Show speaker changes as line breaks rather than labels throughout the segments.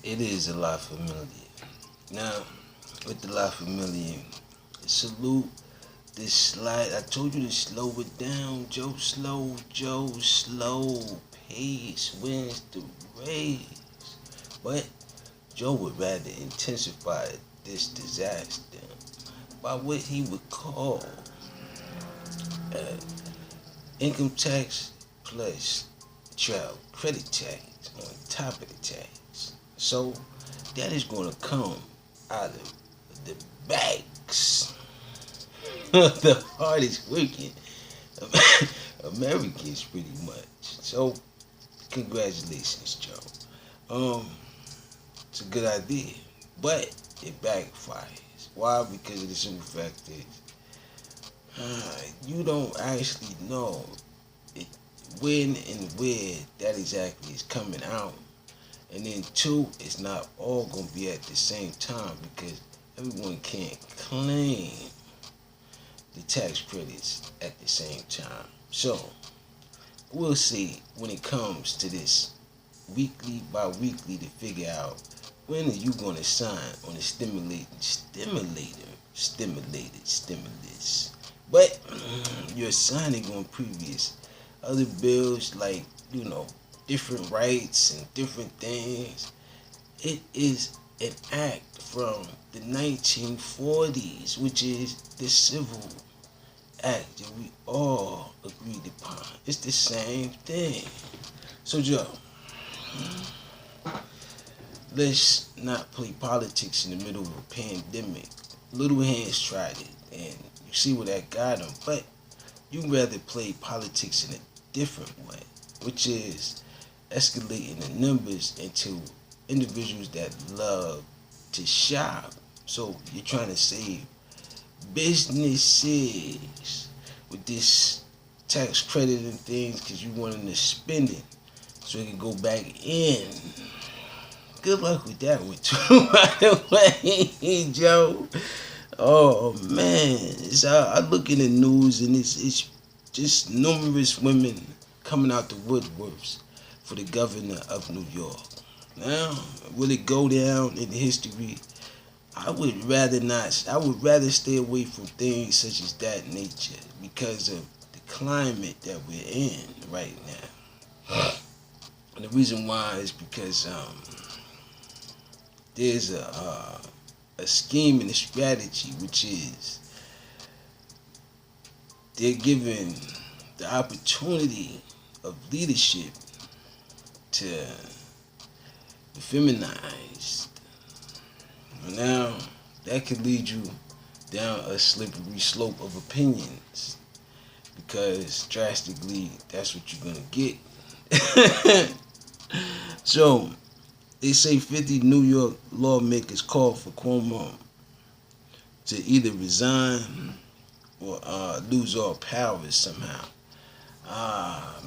it is a lot familiar. Now, with the lot familiar, salute this slide. I told you to slow it down, Joe, slow pace wins the race. But Joe would rather intensify this disaster by what he would call uh, income tax plus child credit tax on top of the tax. So that is going to come out of the backs of the hardest working Americans, pretty much. So congratulations, Joe. It's a good idea, but it backfires. Why? Because of the simple fact is you don't actually know it, when and where that exactly is coming out. And then two, it's not all gonna be at the same time because everyone can't claim the tax credits at the same time. So we'll see when it comes to this weekly by weekly to figure out when are you gonna sign on the stimulus. But you're signing on previous other bills like, you know, different rights and different things. It is an act from the 1940s, which is the Civil Act that we all agreed upon. It's the same thing. So, Joe, let's not play politics in the middle of a pandemic. Little Hands tried it, and you see where that got him. But you'd rather play politics in a different way, which is escalating the numbers into individuals that love to shop. So you're trying to save businesses with this tax credit and things because you want them to spend it so it can go back in. Good luck with that one too, by the way, Joe. Oh man, I look in the news and it's just numerous women coming out the woodworks for the governor of New York. Now, will it go down in history? I would rather not. I would rather stay away from things such as that nature because of the climate that we're in right now. And the reason why is because there's a scheme and a strategy, which is they're giving the opportunity of leadership to the feminized. Now, that could lead you down a slippery slope of opinions because drastically that's what you're going to get. So, they say 50 New York lawmakers called for Cuomo to either resign or lose all powers somehow.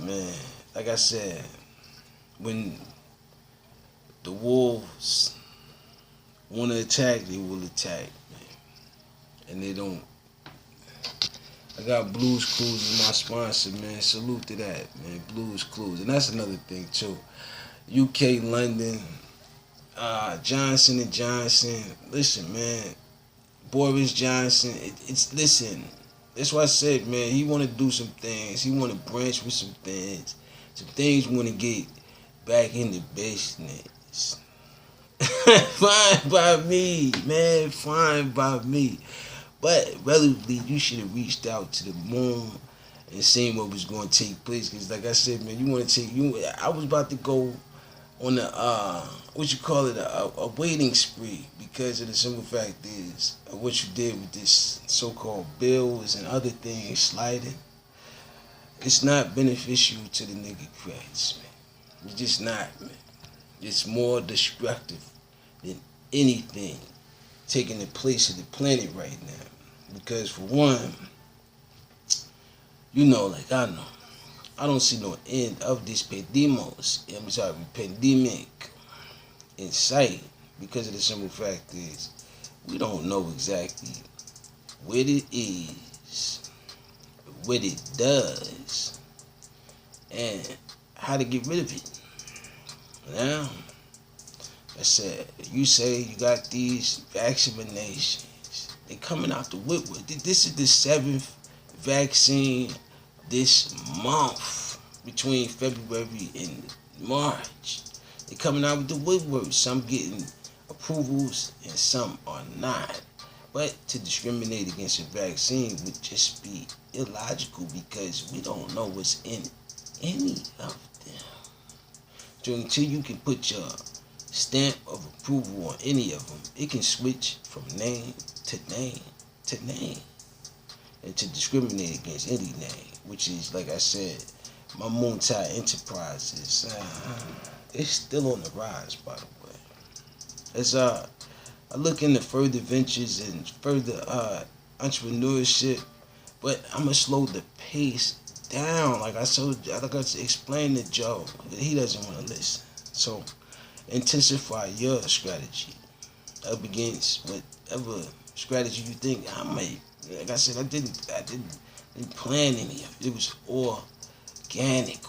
Man, like I said, when the wolves want to attack, they will attack, man. And they don't. I got Blues Clues as my sponsor, man. Salute to that, man. Blues Clues. And that's another thing, too. UK, London, Johnson and Johnson. Listen, man. Boris Johnson. Listen. That's why I said, man, he want to do some things. He want to branch with some things. Some things want to get back into business. Fine by me, man. Fine by me. But relatively, you should have reached out to the moon and seen what was going to take place. Because, like I said, man, you want to take you. I was about to go on a waiting spree because of the simple fact is what you did with this so-called bills and other things sliding. It's not beneficial to the nigga cracks, man. It's just not, man. It's more destructive than anything taking the place of the planet right now. Because for one, you know, like I know, I don't see no end of this pandemic in sight because of the simple fact is we don't know exactly what it is, what it does, and how to get rid of it. Now, I said, you say you got these vaccinations. They coming out the woodwork. This is the 7th vaccine this month between February and March. They coming out with the woodwork. Some getting approvals and some are not. But to discriminate against a vaccine would just be illogical because we don't know what's in any of them. So until you can put your stamp of approval on any of them, it can switch from name to name to name. And to discriminate against any name, which is, like I said, my multi enterprises, it's still on the rise, by the way. As I look into further ventures and further entrepreneurship, but I'm gonna slow the pace down. Like I explained to Joe, he doesn't want to listen. So intensify your strategy up against whatever strategy you think I might. Like I said, I didn't plan any of it. It was organic.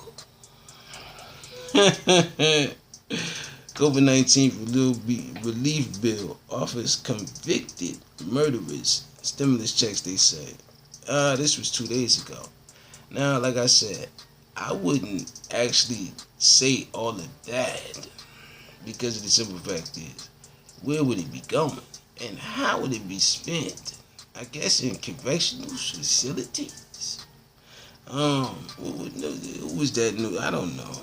COVID-19 relief bill offers convicted murderers stimulus checks, they say. This was 2 days ago. Now, like I said, I wouldn't actually say all of that because of the simple fact is, where would it be going? And how would it be spent? I guess in correctional facilities. Who was that new? I don't know.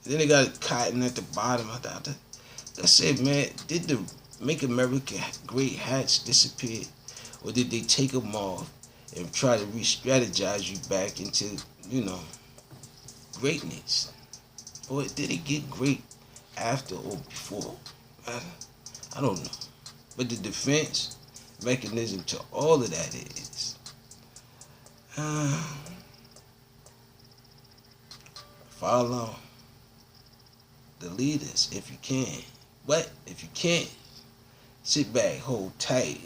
Then they got cotton at the bottom. I said, man, did the Make America Great hats disappear? Or did they take them off and try to re-strategize you back into, greatness? Or did it get great after or before? I don't know. But the defense mechanism to all of that is follow the leaders if you can. But if you can't, sit back, hold tight,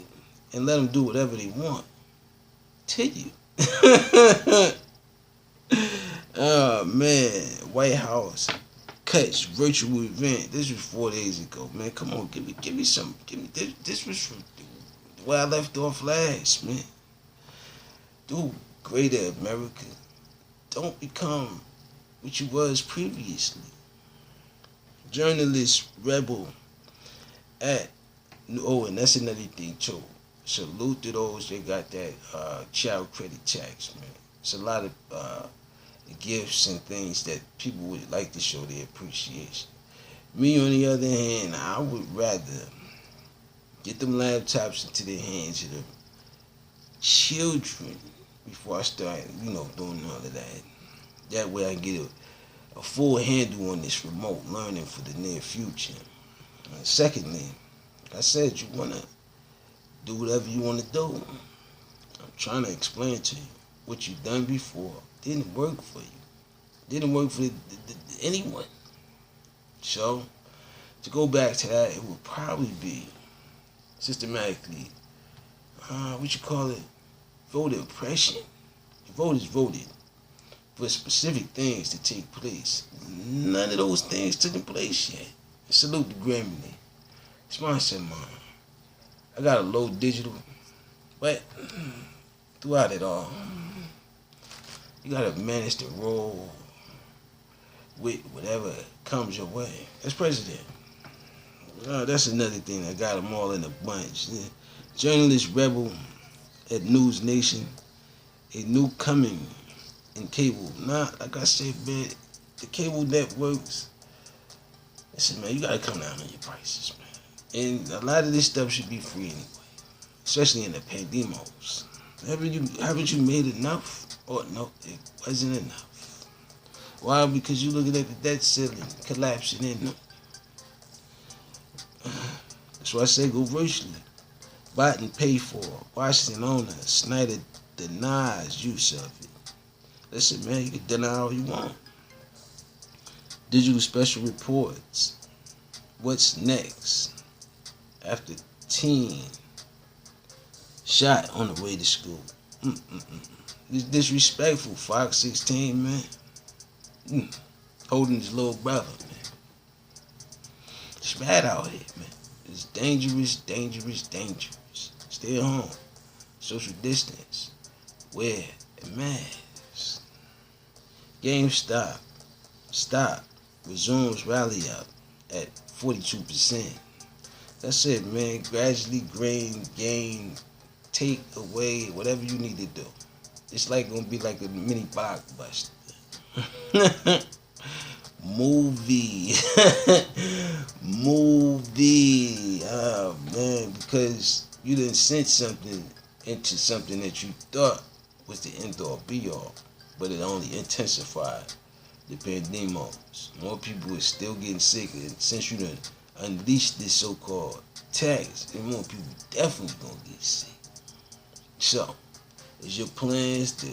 and let them do whatever they want to you. Oh man, White House cuts virtual event. This was 4 days ago, man. Come on, give me some. This was from where I left off last, man. Do greater America. Don't become what you was previously. Journalist rebel at and that's another thing too. Salute to those that got that child credit tax, man. It's a lot of gifts and things that people would like to show their appreciation. Me, on the other hand, I would rather get them laptops into their hands of the children before I start, doing all of that. That way I get a full handle on this remote learning for the near future. Secondly, like I said, you want to do whatever you want to do. I'm trying to explain to you what you've done before didn't work for you. Didn't work for anyone. So, to go back to that, it would probably be systematically, voter oppression. Voters voted for specific things to take place. None of those things took place yet. Salute to Grammy. Sponsor mine. I got a low digital, but throughout it all, you gotta manage to roll with whatever comes your way. As president, that's another thing. I got them all in a bunch. Journalist rebel at News Nation, a new coming in cable. Like I said, man, the cable networks. Listen, man, you gotta come down on your prices, man. And a lot of this stuff should be free anyway, especially in the pandemos. Haven't you made enough? Oh no, it wasn't enough. Why? Because you looking at the debt ceiling collapsing in. That's why I say go virtually. Bought and paid for. Washington owner. Snyder denies use of it. Listen, man, you can deny all you want. Digital special reports. What's next? After teen shot on the way to school. It's disrespectful. Fox 16, man. Holding his little brother, man. It's bad out here, man. It's dangerous, dangerous, dangerous. Stay at home. Social distance. Wear a mask. GameStop. Stop. Resumes rally up at 42%. That's it, man. Gradually gain, take away, whatever you need to do. It's like gonna be like a mini blockbuster. Movie. Movie. Oh man, because you didn't sense something into something that you thought was the end all be all, but it only intensified the pandemos. More people are still getting sick, and since you done unleashed this so-called tax, and more people definitely gonna get sick. So, is your plans to?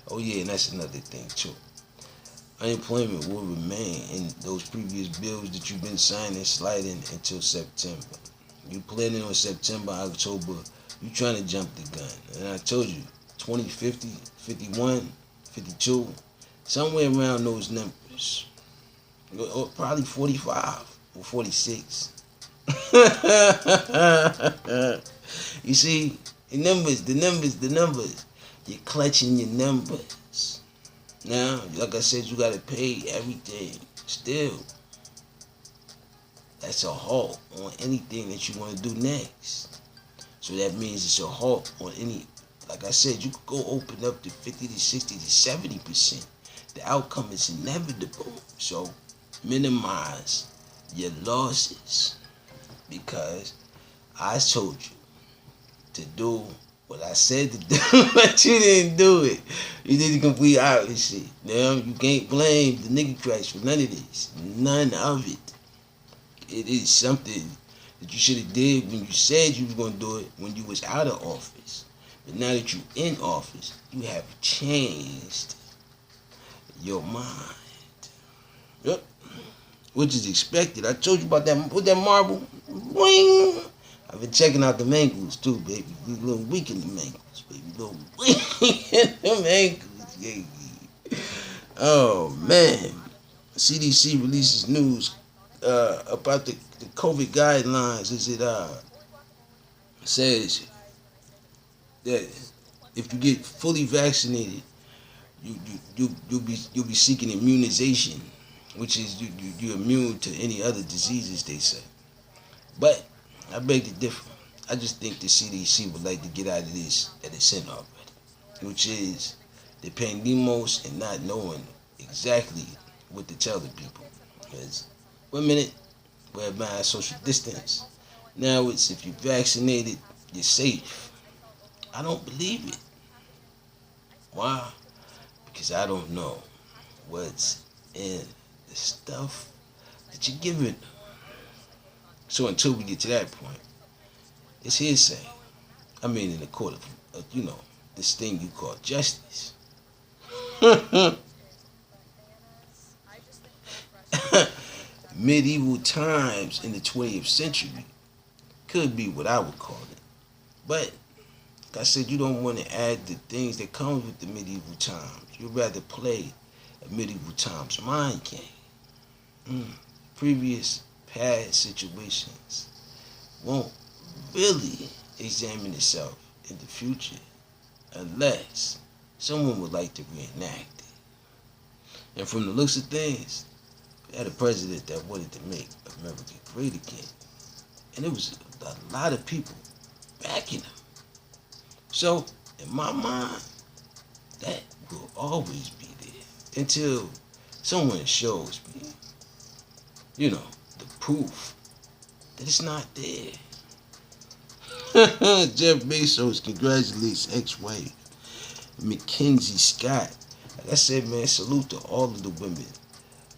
Oh yeah, and that's another thing too. Unemployment will remain in those previous bills that you've been signing, sliding until September. You planning on September, October, you trying to jump the gun. And I told you, 2050, 51, 52, somewhere around those numbers. Or probably 45 or 46. You see, the numbers. You're clutching your numbers. Now, like I said, you gotta pay everything. Still, that's a halt on anything that you want to do next. So that means it's a halt on any. Like I said, you could go open up to 50 to 60 to 70%. The outcome is inevitable. So minimize your losses, because I told you to do what I said to do, but you didn't do it. You did the complete opposite. Now, you can't blame the nigga cracks for none of this. None of it. It is something that you should have did when you said you was going to do it when you was out of office. But now that you in office, you have changed your mind. Yep. Which is expected. I told you about that with that marble. Boing! I've been checking out the ankles too, baby. A little weak in the ankles, baby. A little weak in them ankles, baby. Oh man. CDC releases news about the COVID guidelines. Is it says that if you get fully vaccinated, you'll be seeking immunization, which is you're immune to any other diseases, they say. But I beg to differ. I just think the CDC would like to get out of this at its end already, which is the pandemos and not knowing exactly what to tell the people. Because 1 minute, wear a mask, social distance. Now it's if you're vaccinated, you're safe. I don't believe it. Why? Because I don't know what's in the stuff that you're giving. So until we get to that point, it's hearsay. I mean, in the court of this thing you call justice. Medieval times in the 20th century could be what I would call it. But, like I said, you don't want to add the things that come with the medieval times. You'd rather play a medieval times mind game. Previous past situations won't really examine itself in the future unless someone would like to reenact it. And from the looks of things, we had a president that wanted to make America great again. And there was a lot of people backing him. So, in my mind, that will always be there until someone shows me, the proof that it's not there. Jeff Bezos congratulates ex-wife Mackenzie Scott. Like I said, man, salute to all of the women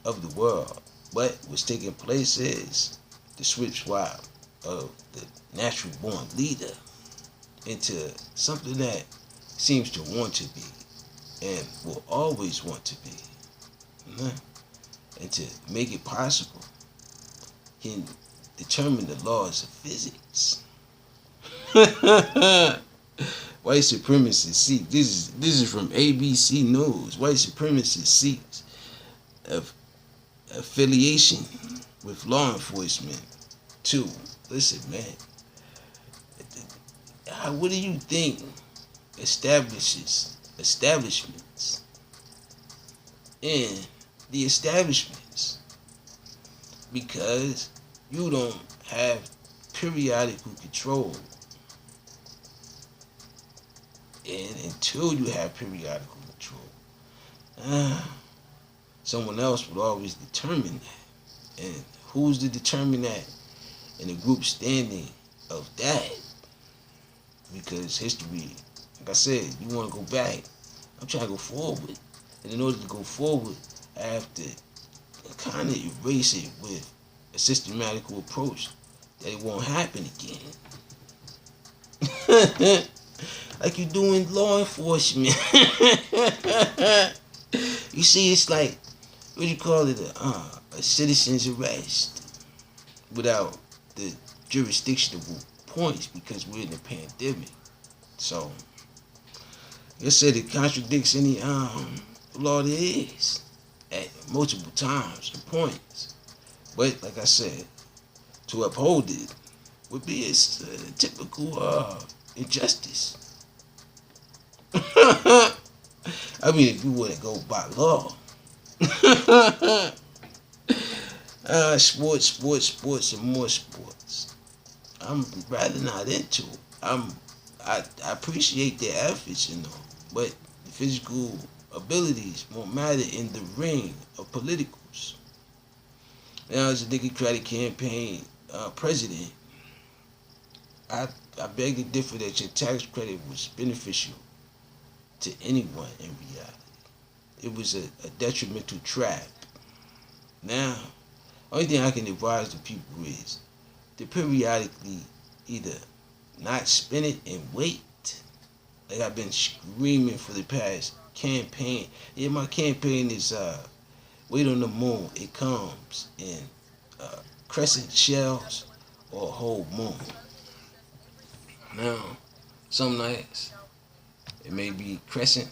of the world. But what's taking place is the switch swap of the natural born leader into something that seems to want to be and will always want to be. And to make it possible, can determine the laws of physics. White supremacists seek, this is from ABC News. White supremacists seek affiliation with law enforcement Two, listen, man. What do you think establishments in the establishments? Because you don't have periodical control. And until you have periodical control, someone else would always determine that. And who's to determine that? And the group standing of that. Because history, like I said, you want to go back. I'm trying to go forward. And in order to go forward, I have to kind of erase it with a systematical approach that it won't happen again. Like you do in law enforcement. You see, it's like, what do you call it? A citizen's arrest without the jurisdictional points because we're in a pandemic. So, like I said, it contradicts any law there is at multiple times and points. But like I said, to uphold it would be a typical injustice. I mean, if you wouldn't go by law. Sports, and more sports. I'm rather not into it. I appreciate their efforts, but the physical abilities won't matter in the ring of politicals. Now, as a Democratic campaign president, I beg to differ that your tax credit was beneficial to anyone in reality. It was a detrimental trap. Now, only thing I can advise the people is to periodically either not spend it and wait. Like I've been screaming for the past campaign. Yeah, my campaign is wait on the moon. It comes in crescent shells or a whole moon. Now, some nights it may be crescent,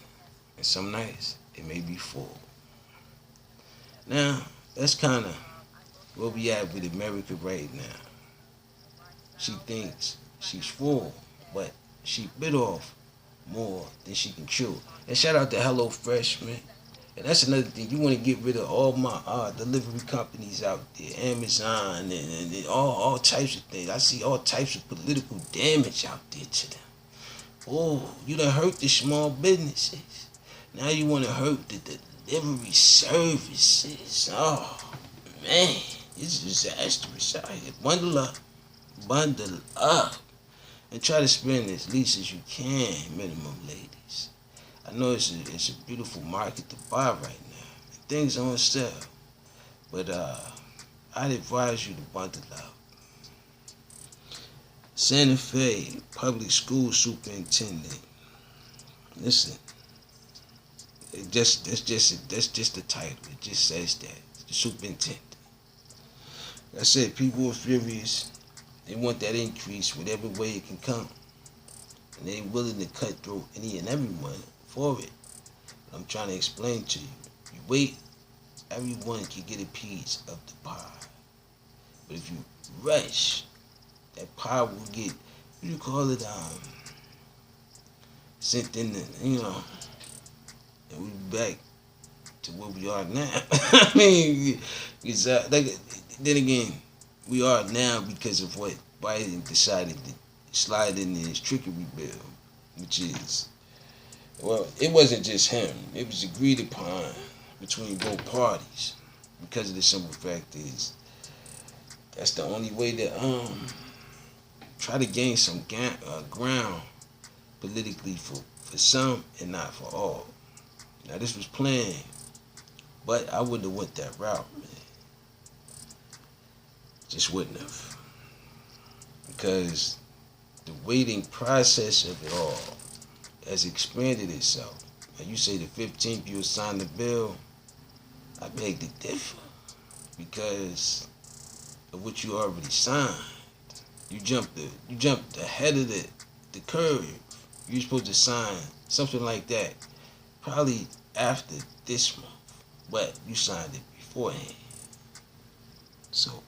and some nights it may be full. Now, that's kind of where we at with America right now. She thinks she's full, but she bit off more than she can chew. And shout out to Hello Fresh, man. And that's another thing. You want to get rid of all my delivery companies out there, Amazon and all types of things. I see all types of political damage out there to them. Oh, you done hurt the small businesses. Now you want to hurt the delivery services. Oh, man. It's disastrous out here. Bundle up. And try to spend as least as you can, minimum, ladies. I know it's a beautiful market to buy right now. Things are on sale. But I'd advise you to bundle up. Santa Fe Public School Superintendent. Listen, that's just the title. It just says that. The superintendent. Like I said, people are furious. They want that increase whatever way it can come. And they're willing to cut through any and everyone for it. But I'm trying to explain to you. You wait, everyone can get a piece of the pie. But if you rush, that pie will get, what do you call it, sent in the, and we back to where we are now. I mean, then again, we are now because of what Biden decided to slide in his trickery bill, which is, well, it wasn't just him. It was agreed upon between both parties because of the simple fact is that's the only way to try to gain some ground politically for some and not for all. Now, this was planned, but I wouldn't have went that route, man. Just wouldn't have. Because the waiting process of it all has expanded itself. Now, you say the 15th you'll sign the bill. I beg to differ. Because of what you already signed. You jumped ahead of the curve. You're supposed to sign something like that probably after this month. But you signed it beforehand. So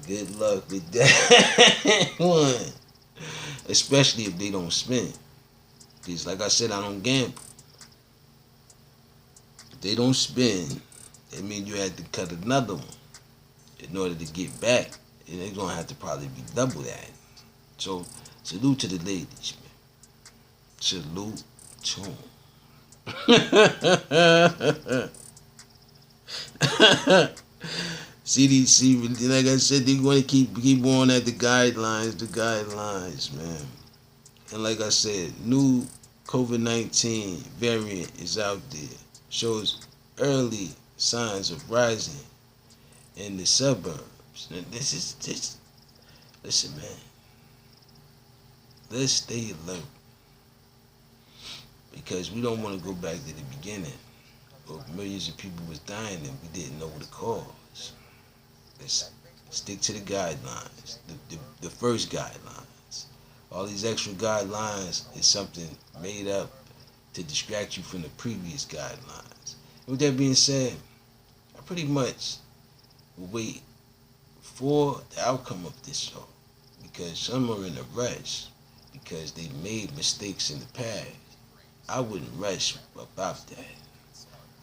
Good luck with that one. Especially if they don't spend. Because like I said, I don't gamble. If they don't spend, it means you had to cut another one in order to get back. And it's gonna have to probably be double that. So salute to the ladies, man. Salute to 'em. CDC, like I said, they're going to keep on at the guidelines, man. And like I said, new COVID-19 variant is out there. Shows early signs of rising in the suburbs. Now this. Listen, man. Let's stay alert because we don't want to go back to the beginning. Where millions of people was dying and we didn't know the cause. Let's stick to the guidelines, the first guidelines. All these extra guidelines is something made up to distract you from the previous guidelines. And with that being said, I pretty much will wait for the outcome of this show because some are in a rush because they made mistakes in the past. I wouldn't rush about that.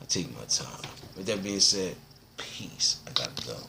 I take my time. With that being said, peace. I gotta go.